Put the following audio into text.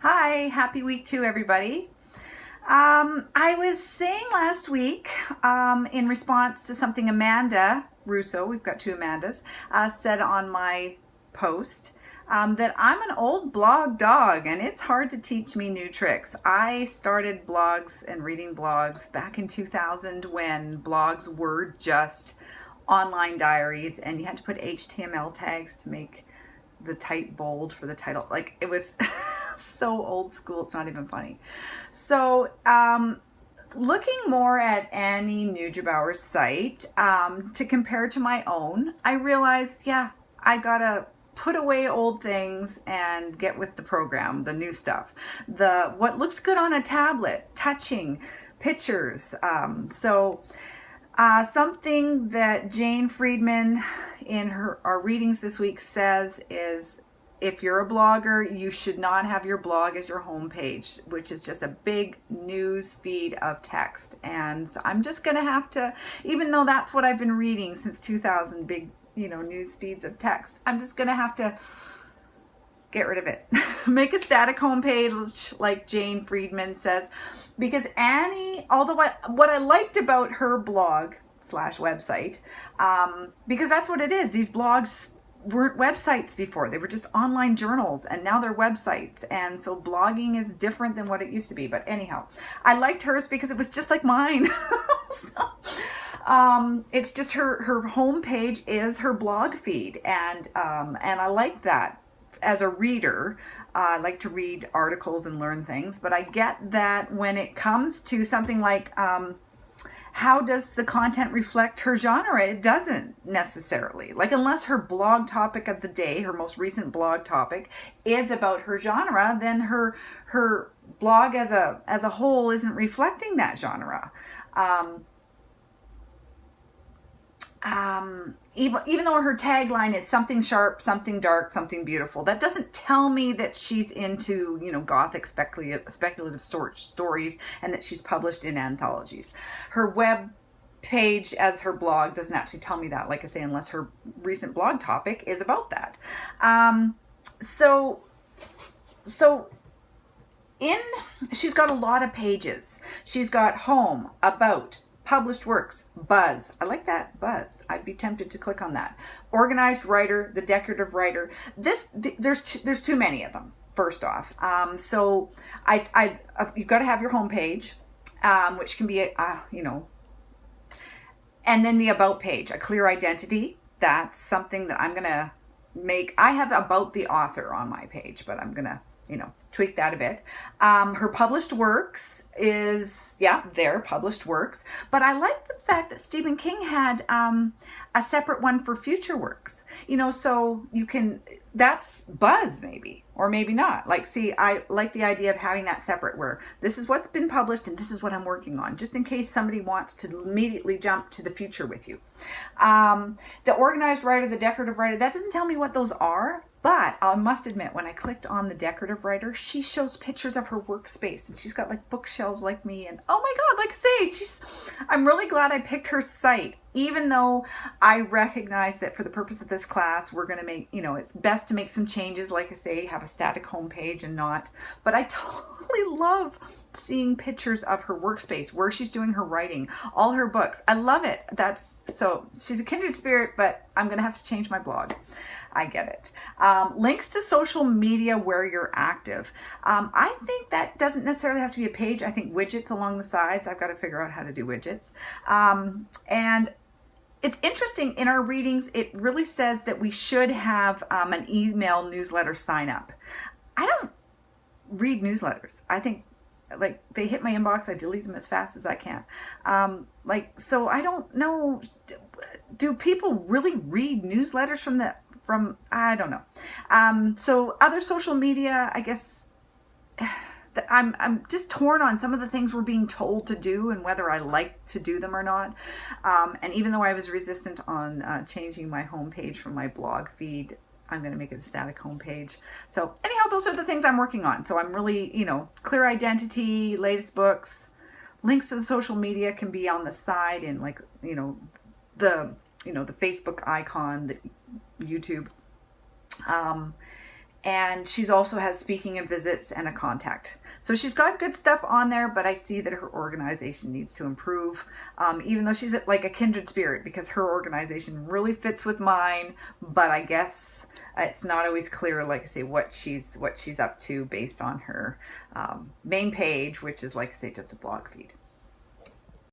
Hi, happy week to everybody. I was saying last week, in response to something Amanda Russo, we've got two Amandas, said on my post, that I'm an old blog dog and it's hard to teach me new tricks. I started blogs and reading blogs back in 2000 when blogs were just online diaries and you had to put HTML tags to make the type bold for the title. Like, it was so old school, it's not even funny. So looking more at Annie Neugebauer's site to compare to my own, I realized, I gotta put away old things and get with the program, the new stuff, what looks good on a tablet, touching pictures. Something that Jane Friedman in our readings this week says is, if you're a blogger, you should not have your blog as your homepage, which is just a big news feed of text. And so I'm just going to have to, even though that's what I've been reading since 2000, big, news feeds of text, I'm just going to have to get rid of it. Make a static homepage like Jane Friedman says, because Annie, although what I liked about her blog / website, because that's what it is. These blogs weren't websites before. They were just online journals, and now they're websites. And so blogging is different than what it used to be. But anyhow, I liked hers because it was just like mine. It's just her homepage is her blog feed, and I like that. As a reader, I like to read articles and learn things, but I get that when it comes to something like how does the content reflect her genre, it doesn't necessarily. Like, unless her blog topic of the day, her most recent blog topic, is about her genre, then her blog as a whole isn't reflecting that genre. Even though her tagline is something sharp, something dark, something beautiful, that doesn't tell me that she's into, gothic speculative stories and that she's published in anthologies. Her web page as her blog doesn't actually tell me that, like I say, unless her recent blog topic is about that. She's got a lot of pages. She's got home, about, published works, buzz. I like that, buzz. I'd be tempted to click on that. Organized writer, the decorative writer. There's too many of them. First off, so you've got to have your homepage, which can be and then the about page, a clear identity. That's something that I'm gonna make. I have about the author on my page, but I'm gonna tweak that a bit. Her published works is, they're published works. But I like the fact that Stephen King had a separate one for future works. So you can, that's buzz maybe, or maybe not. I like the idea of having that separate where this is what's been published and this is what I'm working on, just in case somebody wants to immediately jump to the future with you. The organized writer, the decorative writer, that doesn't tell me what those are. But I must admit, when I clicked on the decorative writer, she shows pictures of her workspace, and she's got like bookshelves like me. And oh my God, like I say, I'm really glad I picked her site, even though I recognize that for the purpose of this class, we're going to make, it's best to make some changes. Like I say, have a static homepage and not. But I totally love seeing pictures of her workspace, where she's doing her writing, all her books. I love it. So she's a kindred spirit, but I'm going to have to change my blog. I get it. Links to social media where you're active. I think that doesn't necessarily have to be a page. I think widgets along the sides. I've got to figure out how to do widgets. And it's interesting, in our readings, it really says that we should have an email newsletter sign up. I don't read newsletters. I think they hit my inbox, I delete them as fast as I can. So I don't know, do people really read newsletters from I don't know. So other social media, I guess I'm just torn on some of the things we're being told to do and whether I like to do them or not. And even though I was resistant on changing my homepage from my blog feed, I'm going to make it a static homepage. So anyhow, those are the things I'm working on. So I'm really, clear identity, latest books, links to the social media can be on the side in the Facebook icon, the YouTube. And she's also has speaking and visits and a contact. So she's got good stuff on there, but I see that her organization needs to improve, even though she's like a kindred spirit, because her organization really fits with mine. But I guess it's not always clear, like I say, what she's up to based on her main page, which is, like I say, just a blog feed.